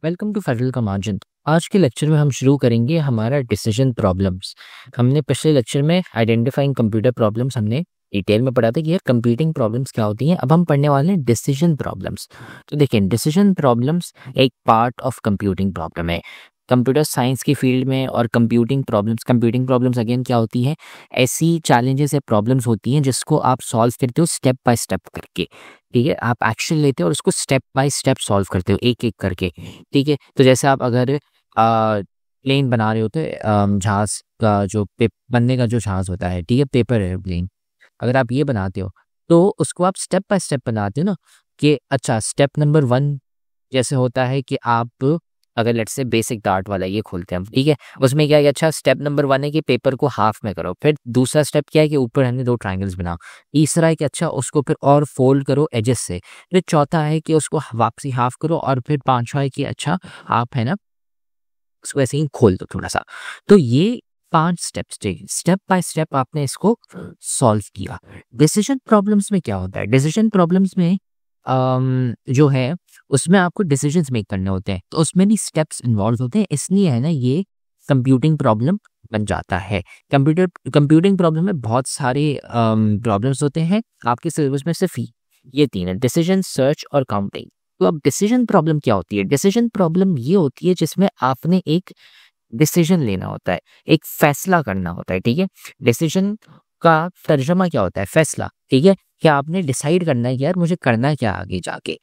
Welcome to federal का margin. आज के लेक्चर में हम शुरू करेंगे हमारा डिसीजन प्रॉब्लम्स। हमने पिछले लेक्चर में आइडेंटिफाइंग कंप्यूटर प्रॉब्लम्स हमने डिटेल में पढ़ा था कि यार कंप्यूटिंग प्रॉब्लम्स क्या होती हैं। अब हम पढ़ने वाले हैं डिसीजन प्रॉब्लम्स। तो देखिए, डिसीजन प्रॉब्लम्स एक पार्ट ऑफ कंप्यूटिंग प्रॉब्लम है कंप्यूटर साइंस की फील्ड में। और कंप्यूटिंग प्रॉब्लम्स अगेन क्या होती है, ऐसी चैलेंजेस या प्रॉब्लम्स होती हैं जिसको आप सॉल्व करते हो स्टेप बाय स्टेप करके। ठीक है, आप एक्शन लेते हो और उसको स्टेप बाय स्टेप सॉल्व करते हो एक एक करके। ठीक है, तो जैसे आप अगर प्लेन बना रहे होते जहाज का जो बनने का जो जहाज होता है, ठीक है, पेपर एयरप्लेन, अगर आप ये बनाते हो तो उसको आप स्टेप बाय स्टेप बनाते हो ना। कि अच्छा, स्टेप नंबर 1 जैसे होता है कि आप अगर लेट्स से बेसिक डार्ट वाला ये खोलते हैं हम, ठीक है, उसमें क्या है, अच्छा स्टेप नंबर 1 है कि पेपर को हाफ में करो। फिर दूसरा स्टेप क्या है कि ऊपर हमने 2 ट्रायंगल्स बनाओ। तीसरा है कि अच्छा उसको फिर और फोल्ड करो एजेस से। फिर चौथा है कि उसको वापसी हाफ करो। और फिर पांचवा है कि अच्छा आप है ना उसको ऐसे ही खोल दो थोड़ा सा। तो ये 5 स्टेप्स थे, स्टेप बाय स्टेप आपने इसको सॉल्व किया। डिसीजन प्रॉब्लम्स में क्या होता है, डिसीजन प्रॉब्लम्स में जो है उसमें आपको डिसीजंस मेक करने होते हैं, तो उसमें भी स्टेप्स इन्वॉल्व होते हैं। इसलिए है ना ये कंप्यूटिंग प्रॉब्लम बन जाता है। कंप्यूटिंग प्रॉब्लम में बहुत सारे प्रॉब्लम्स होते हैं। आपके सिलेबस में सिर्फ ये 3 है, डिसीजन, सर्च और काउंटिंग। तो अब डिसीजन प्रॉब्लम क्या होती है, डिसीजन प्रॉब्लम ये होती है जिसमें आपने एक डिसीजन लेना होता है, एक फैसला करना होता है। ठीक है, डिसीजन का तर्जमा क्या होता है, फैसला। ठीक है, कि आपने डिसाइड करना है कि यार मुझे करना क्या आगे जाके।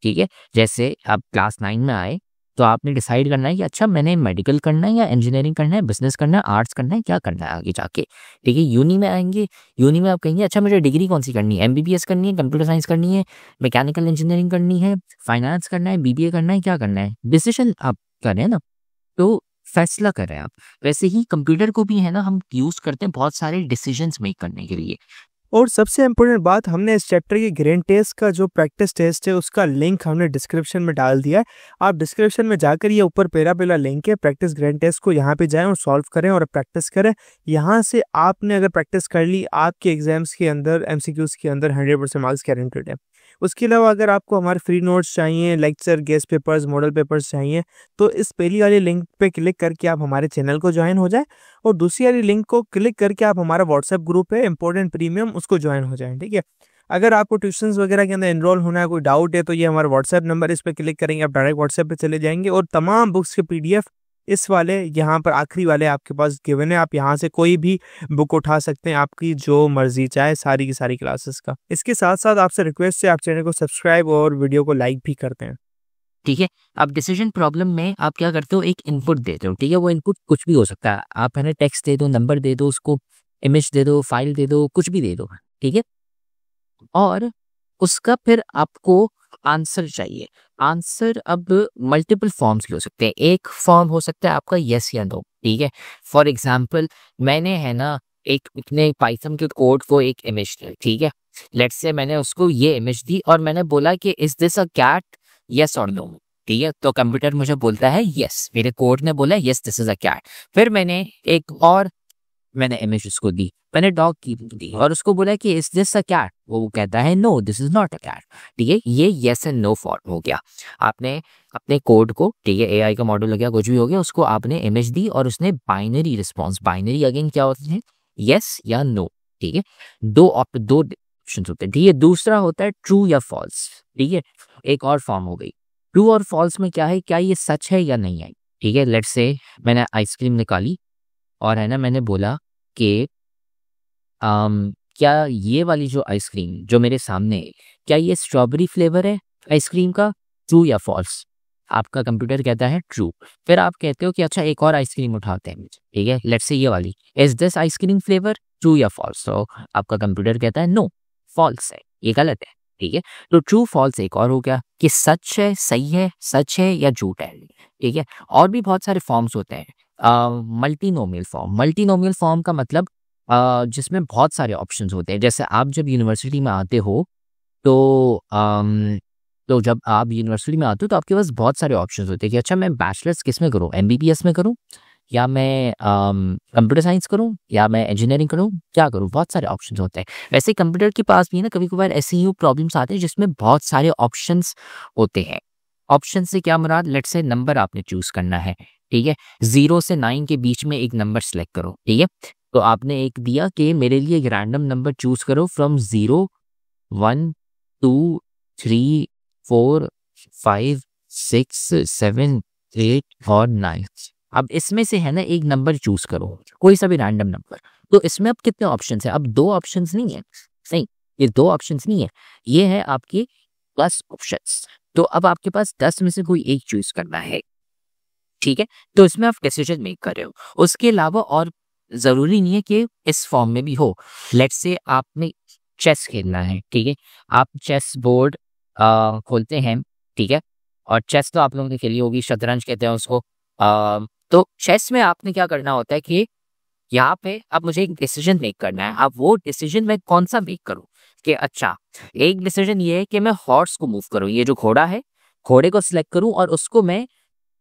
ठीक है, जैसे आप क्लास 9 में आए तो आपने डिसाइड करना है कि अच्छा मैंने मेडिकल करना है या इंजीनियरिंग करना है, बिजनेस करना है, आर्ट्स करना है, क्या करना है आगे जाके। ठीक है, यूनी में आएंगे, यूनी में आप कहेंगे अच्छा मुझे डिग्री कौन सी करनी है, एमबीबीएस करनी है, कंप्यूटर साइंस करनी है, मैकेनिकल इंजीनियरिंग करनी है, फाइनेंस करना है, बीबीए करना है, क्या करना है। डिसीजन आप कर रहे हैं ना, तो फैसला कर रहे हैं आप। वैसे ही कंप्यूटर को भी है ना हम यूज करते हैं बहुत सारे डिसीजंस मेक करने के लिए। और सबसे इम्पोर्टेंट बात, हमने इस चैप्टर के ग्रेन टेस्ट का जो प्रैक्टिस टेस्ट है उसका लिंक हमने डिस्क्रिप्शन में डाल दिया है। आप डिस्क्रिप्शन में जाकर ये ऊपर पहला लिंक है प्रैक्टिस ग्रेन टेस्ट को, यहाँ पे जाएं और सॉल्व करें और प्रैक्टिस करें। यहाँ से आपने अगर प्रैक्टिस कर ली, आपके एग्जाम्स के अंदर एमसीक्यूज के अंदर 100% मार्क्स गारंटेड है। उसके अलावा अगर आपको हमारे फ्री नोट्स चाहिए, lecture, guest papers, model papers चाहिए, तो इस पहली वाली लिंक पे क्लिक करके आप हमारे चैनल को ज्वाइन हो जाए और दूसरी वाली लिंक को क्लिक करके आप हमारा व्हाट्सएप ग्रुप है इंपॉर्टेंट प्रीमियम, उसको ज्वाइन हो जाएं। ठीक है, अगर आपको ट्यूशंस वगैरह के अंदर एनरोल होना है, कोई डाउट है, तो ये हमारा व्हाट्सएप नंबर, इस पर क्लिक करेंगे आप डायरेक्ट व्हाट्सएप पे चले जाएंगे और तमाम बुक्स के पीडीएफ इस वाले यहाँ पर आखिरी वाले आपके पास गिवन है। आप यहाँ से कोई भी बुक उठा सकते हैं, आपकी जो मर्जी चाहे, सारी की सारी क्लासेस का। इसके साथ साथ आपसे रिक्वेस्ट है आप चैनल को सब्सक्राइब और वीडियो को लाइक भी करते हैं। ठीक है, अब डिसीजन प्रॉब्लम में आप क्या करते हो, एक इनपुट देते हो। ठीक है, वो इनपुट कुछ भी हो सकता है, आप है ना टेक्स्ट दे दो, नंबर दे दो, उसको इमेज दे दो, फाइल दे दो, कुछ भी दे दो। ठीक है, और उसका फिर आपको आंसर चाहिए। आंसर अब मल्टीपल फॉर्म्स के हो सकते हैं। एक फॉर्म हो सकता है आपका यस या नो। ठीक है, फॉर एग्जाम्पल मैंने है ना एक अपने पाइथन के कोड को एक इमेज दी। ठीक है, लेट्स से मैंने उसको ये इमेज दी और मैंने बोला कि is this a cat, yes और नो। ठीक है, तो कंप्यूटर मुझे बोलता है यस, मेरे कोड ने बोला yes this is a cat. फिर मैंने इमेज उसको दी, मैंने डॉग की दी और उसको बोला कि इज दिस अ कैट, वो कहता है no this is not a cat. ठीक है, ये यस एंड नो फॉर्म हो गया। आपने अपने कोड को, ठीक है, एआई का मॉडल हो गया, कुछ भी हो गया, उसको आपने इमेज दी और उसने बाइनरी रिस्पॉन्स, बाइनरी अगेन क्या होते हैं, यस या नो। ठीक है, दो ऑप्शन होते हैं। ठीक है, दूसरा होता है ट्रू या फॉल्स। ठीक है, एक और फॉर्म हो गई। ट्रू और फॉल्स में क्या है, क्या ये सच है या नहीं है। ठीक है, लेट्स से मैंने आइसक्रीम निकाली और है ना मैंने बोला कि क्या ये वाली जो आइसक्रीम जो मेरे सामने है, क्या ये स्ट्रॉबेरी फ्लेवर है आइसक्रीम का, ट्रू या फॉल्स। आपका कंप्यूटर कहता है ट्रू। फिर आप कहते हो कि अच्छा एक और आइसक्रीम उठाते हैं। ठीक है, लेट्स से ये वाली, is this ice cream flavour, true या फॉल्स। तो आपका कंप्यूटर कहता है नो, फॉल्स है, ये गलत है। ठीक है, तो ट्रू फॉल्स एक और हो गया कि सच है, सही है, सच है या झूठ है। ठीक है, और भी बहुत सारे फॉर्म्स होते हैं। मल्टीनोमियल फॉर्म, मल्टीनोमियल फॉर्म का मतलब जिसमें बहुत सारे ऑप्शंस होते हैं। जैसे आप जब यूनिवर्सिटी में आते हो तो जब आप यूनिवर्सिटी में आते हो तो आपके पास बहुत सारे ऑप्शंस होते हैं कि अच्छा मैं बैचलर्स किस में करूँ, एमबीबीएस में करूँ या मैं कंप्यूटर साइंस करूँ या मैं इंजीनियरिंग करूँ, क्या करूँ, बहुत सारे ऑप्शंस होते हैं। वैसे कंप्यूटर के पास भी ना कभी कभार ऐसे ही प्रॉब्लम्स आते हैं जिसमें बहुत सारे ऑप्शंस होते हैं। ऑप्शन से क्या मुराद, लेट्स से नंबर आपने चूज करना है, ठीक है। 0 से 9 के बीच में एक नंबर सेलेक्ट करो, ठीक है। तो आपने एक दिया कि मेरे लिए एक रैंडम नंबर चूज करो फ्रॉम 0, 1, 2, 3, 4, 5, 6, 7, 8 और 9। अब इसमें से है ना एक नंबर चूज करो, कोई सा भी रैंडम नंबर। तो इसमें अब कितने ऑप्शंस है, अब 2 ऑप्शंस नहीं है, नहीं ये 2 ऑप्शंस नहीं है, ये है आपके प्लस ऑप्शंस। तो अब आपके पास 10 में से कोई एक चूज करना है, ठीक है। तो इसमें आप डिसीजन मेक कर रहे हो, उसके अलावा और जरूरी नहीं है कि इस फॉर्म में भी हो। लेट्स से आपने चेस खेलना है, ठीक है, आप चेस बोर्ड खोलते हैं, ठीक है। और चेस तो आप लोगों ने खेली होगी, शतरंज कहते हैं उसको। तो चेस में आपने क्या करना होता है कि यहाँ पे अब मुझे एक डिसीजन मेक करना है। अब वो डिसीजन मैं कौन सा मेक करूँ कि अच्छा, एक डिसीजन ये है कि मैं हॉर्स को मूव करूँ, ये जो घोड़ा है घोड़े को सिलेक्ट करूँ और उसको मैं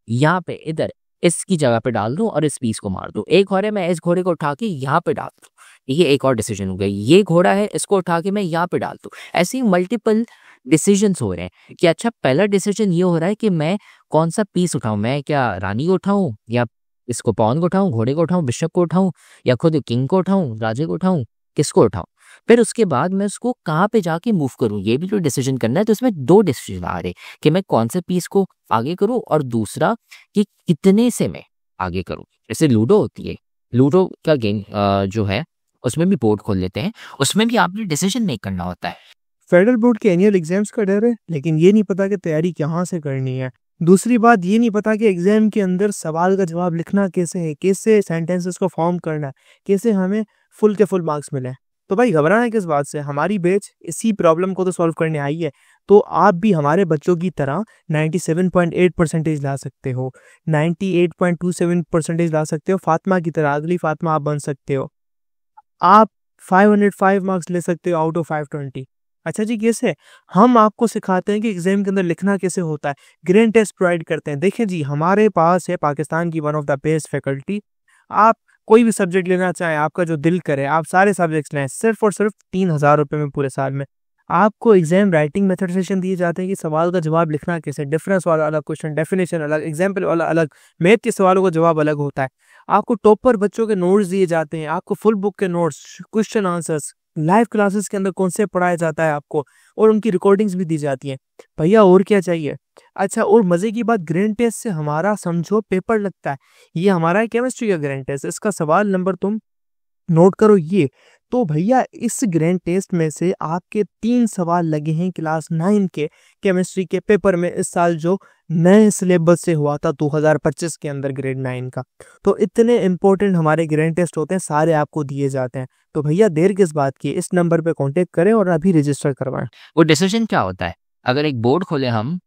यहाँ पे इधर इसकी जगह पे डाल दूं और इस पीस को मार दूं। एक और है मैं इस घोड़े को उठा के यहाँ पे डाल दूं, ये एक और डिसीजन हो गया। ये घोड़ा है इसको उठा के मैं यहाँ पे डाल दूं। ऐसे ही मल्टीपल डिसीजंस हो रहे हैं कि अच्छा पहला डिसीजन ये हो रहा है कि मैं कौन सा पीस उठाऊं, मैं क्या रानी को उठाऊं या इसको पॉन को उठाऊं, घोड़े को उठाऊं, बिशप को उठाऊं या खुद किंग को उठाऊं, राजे को उठाऊं, किसको उठाऊं। फिर उसके बाद मैं उसको कहाँ पे जाके मूव करूं, ये भी तो डिसीजन करना है। तो इसमें 2 डिसीजन आ रहे कि मैं कौन से पीस को आगे करूं और दूसरा कि कितने से मैं आगे करूं। जैसे लूडो होती है, लूडो का गेम जो है उसमें भी बोर्ड खोल लेते हैं, उसमें भी आपने डिसीजन मेक करना होता है। फेडरल बोर्ड के एनुअल एग्जाम्स का डर है, लेकिन ये नहीं पता कि तैयारी कहाँ से करनी है। दूसरी बात ये नहीं पता कि एग्जाम के अंदर सवाल का जवाब लिखना कैसे है, कैसे सेंटेंसेस को फॉर्म करना है, कैसे हमें फुल के फुल मार्क्स मिले। तो भाई घबराना किस बात से, हमारी बैच इसी प्रॉब्लम को तो सॉल्व करने आई है। तो आप भी हमारे बच्चों की तरह 97.8% ला सकते हो, 98.27% ला सकते हो, फातिमा की तरह, अगली फातिमा आप बन सकते हो। आप 505 मार्क्स ले सकते हो आउट ऑफ 520। अच्छा जी, कैसे? हम आपको सिखाते हैं कि एग्जाम के अंदर लिखना कैसे होता है, ग्रैंड टेस्ट प्रोवाइड करते हैं। देखिए जी, हमारे पास है पाकिस्तान की one of the best faculty. आप कोई भी सब्जेक्ट लेना चाहें, आपका जो दिल करे, आप सारे सब्जेक्ट्स लें, सिर्फ और सिर्फ 3,000 रुपये में पूरे साल में। आपको एग्जाम राइटिंग मेथड सेशन दिए जाते हैं कि सवाल का जवाब लिखना कैसे, डिफरेंस वाला अलग क्वेश्चन, डेफिनेशन अलग, एग्जाम्पल वाला अलग, मैथ के सवालों का जवाब अलग होता है। आपको टॉपर बच्चों के नोट्स दिए जाते हैं, आपको फुल बुक के notes, question answers, live classes के अंदर कॉन्सेप्ट पढ़ाया जाता है आपको, और उनकी रिकॉर्डिंग्स भी दी जाती हैं। भैया और क्या चाहिए? अच्छा, और मजे की बात, ग्रैंड टेस्ट से हमारा समझो पेपर लगता है। ये हमारा केमिस्ट्री का ग्रैंड टेस्ट, इसका सवाल नंबर तुम नोट करो ये। तो भैया इस ग्रैंड टेस्ट में से आपके 3 सवाल लगे हैं क्लास 9 के केमिस्ट्री के पेपर में, इस साल जो नए सिलेबस से हुआ था 2025 के अंदर ग्रेड 9 का। तो इतने इंपॉर्टेंट हमारे ग्रैंड टेस्ट होते हैं, सारे आपको दिए जाते हैं। तो भैया देर किस बात की, इस नंबर पे कांटेक्ट करें और अभी रजिस्टर करवाएं। वो डिसीजन क्या होता है, अगर एक बोर्ड खोले हम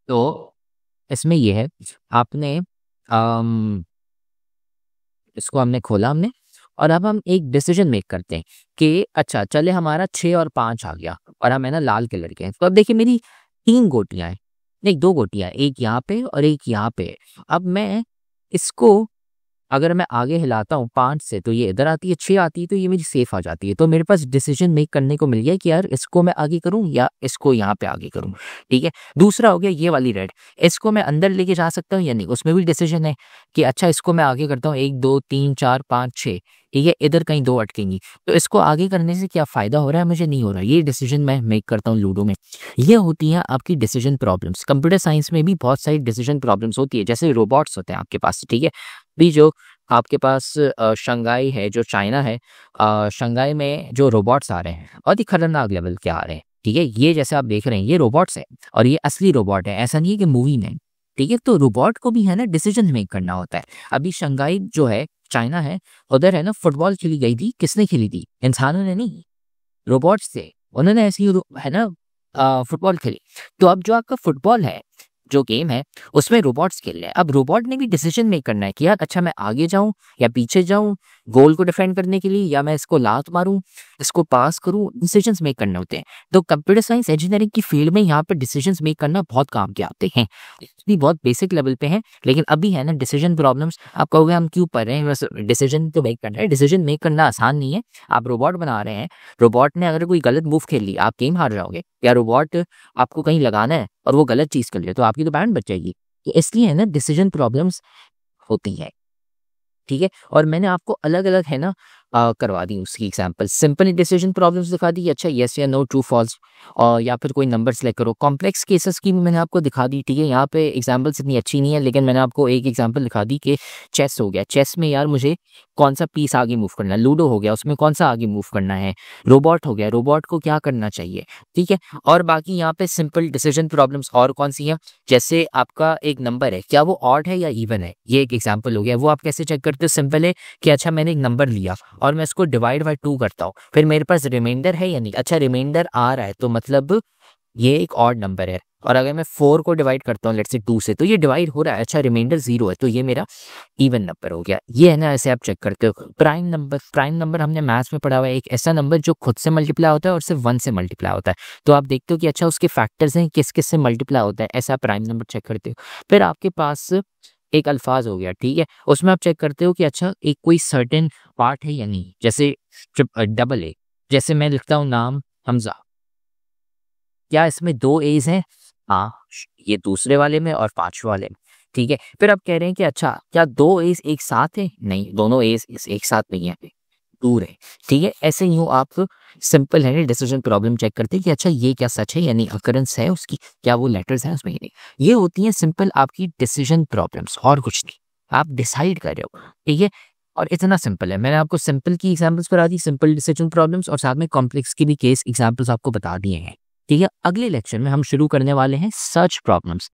तो इसमें ये है, आपने इसको हमने खोला हमने, और अब हम एक डिसीजन मेक करते हैं कि अच्छा चले हमारा 6 और 5 आ गया और हम है ना लाल कलर के हैं। तो अब देखिए मेरी 3 गोटियां हैं, नहीं 2 गोटियां, एक यहाँ पे और एक यहाँ पे। अब मैं इसको अगर मैं आगे हिलाता हूँ 5 से तो ये इधर आती है, 6 आती है तो ये मेरी सेफ आ जाती है। तो मेरे पास डिसीजन मेक करने को मिल गया कि यार इसको मैं आगे करूँ या इसको यहाँ पे आगे करूँ, ठीक है। दूसरा हो गया ये वाली रेड, इसको मैं अंदर लेके जा सकता हूँ या नहीं, उसमें भी डिसीजन है कि अच्छा इसको मैं आगे करता हूँ, 1 2 3 4 5 6, ठीक है, इधर कहीं 2 अटकेंगी तो इसको आगे करने से क्या फायदा हो रहा है, मुझे नहीं हो रहा। ये डिसीजन मैं मेक करता हूँ लूडो में। ये होती है आपकी डिसीजन प्रॉब्लम्स। कंप्यूटर साइंस में भी बहुत सारी डिसीजन प्रॉब्लम्स होती है, जैसे रोबोट्स होते हैं आपके पास, ठीक है। भी जो आपके पास शंघाई है, जो चाइना है, शंघाई में जो रोबोट्स आ रहे हैं बहुत ही खतरनाक लेवल के आ रहे हैं, ठीक है। ये जैसे आप देख रहे हैं ये रोबोट्स है और ये असली रोबोट है, ऐसा नहीं है कि मूवी में, ठीक है। तो रोबोट को भी है ना डिसीजन मेक करना होता है। अभी शंघाई जो है चाइना है, उधर है ना फुटबॉल खेली गई थी, किसने खेली थी? इंसानों ने नहीं, रोबोट्स थे, उन्होंने ऐसी है ना फुटबॉल खेली। तो अब जो आपका फुटबॉल है जो गेम है उसमें रोबोट्स खेल रहे हैं। अब रोबोट ने भी डिसीजन मेक करना है कि यार अच्छा मैं आगे जाऊं या पीछे जाऊं गोल को डिफेंड करने के लिए, या मैं इसको लात मारूं, इसको पास करूं, डिसीजंस मेक करने होते हैं। तो कंप्यूटर साइंस इंजीनियरिंग की फील्ड में यहाँ पर डिसीजंस मेक करना बहुत काम के आते हैं। भी बहुत बेसिक लेवल पे हैं, लेकिन अभी है ना डिसीजन प्रॉब्लम्स। आप कहोगे हम क्यों पढ़ रहे हैं, बस डिसीजन तो मेक करना है। डिसीजन मेक करना आसान नहीं है। आप रोबोट बना रहे हैं, रोबोट ने अगर कोई गलत मूव खेल ली आप गेम हार जाओगे, या रोबोट आपको कहीं लगाना है और वो गलत चीज़ कर ले तो आपकी तो बैंड बच जाएगी। इसलिए है ना डिसीजन प्रॉब्लम्स होती है, ठीक है। और मैंने आपको अलग अलग है ना करवा दी उसकी एग्जांपल। सिंपल डिसीजन प्रॉब्लम्स दिखा दी, अच्छा येस या नो, ट्रू फॉल्स, और या फिर कोई नंबर सेलेक्ट करो। कॉम्प्लेक्स केसेस की भी मैंने आपको दिखा दी, ठीक है। यहाँ पे एग्जांपल्स इतनी अच्छी नहीं है, लेकिन मैंने आपको एक एग्जांपल दिखा दी कि चेस हो गया, चेस में यार मुझे कौन सा पीस आगे मूव करना है। लूडो हो गया, उसमें कौन सा आगे मूव करना है। रोबोट हो गया, रोबोट को क्या करना चाहिए, ठीक है। और बाकी यहाँ पे सिंपल डिसीजन प्रॉब्लम्स और कौन सी है, जैसे आपका एक नंबर है, क्या वो ऑड है या इवन है, ये एक एग्जाम्पल हो गया। वो आप कैसे चेक करते हो, सिंपल है कि अच्छा मैंने एक नंबर लिया और मैं इसको डिवाइड बाय 2 करता हूँ, फिर मेरे पास रिमाइंडर है या नहीं। अच्छा रिमाइंडर आ रहा है तो मतलब ये एक ऑड नंबर है, और अगर मैं 4 को डिवाइड करता हूँ लेट्स से 2 से, तो ये डिवाइड हो रहा है। अच्छा रिमाइंडर 0 है तो ये मेरा इवन नंबर हो गया। ये है ना, ऐसे आप चेक करते हो। प्राइम नंबर, प्राइम नंबर हमने मैथ्स में पढ़ा हुआ है, एक ऐसा नंबर जो खुद से मल्टीप्लाई होता है और सिर्फ 1 से मल्टीप्लाई होता है। तो आप देखते हो कि अच्छा उसके फैक्टर्स हैं, किस किस से मल्टीप्लाई होता है, ऐसा प्राइम नंबर चेक करते हो। फिर आपके पास एक अल्फाज हो गया, ठीक है, उसमें आप चेक करते हो कि अच्छा एक कोई सर्टेन पार्ट है या नहीं। जैसे डबल ए, जैसे मैं लिखता हूँ नाम हमजा, क्या इसमें 2 एज हैं, हाँ ये दूसरे वाले में और 5वें वाले में, ठीक है। फिर आप कह रहे हैं कि अच्छा क्या 2 एज एक साथ है, नहीं दोनों एज एक साथ नहीं है, दूर है, ठीक है। ऐसे यूँ आप सिंपल है डिसीजन प्रॉब्लम चेक करते हैं कि अच्छा ये क्या सच है, यानी अकरेंस है उसकी, क्या वो लेटर्स हैं उसमें, नहीं। ये होती हैं सिंपल आपकी डिसीजन प्रॉब्लम्स, और कुछ नहीं। आप डिसाइड कर रहे हो, ठीक है। और इतना सिंपल है। मैंने आपको सिंपल की एग्जांपल्स करा दी, सिंपल डिसीजन प्रॉब्लम्स, और साथ में कॉम्प्लेक्स की भी केस एग्जांपल्स आपको बता दिए हैं, ठीक है। अगले लेक्चर में हम शुरू करने वाले हैं सर्च प्रॉब्लम्स।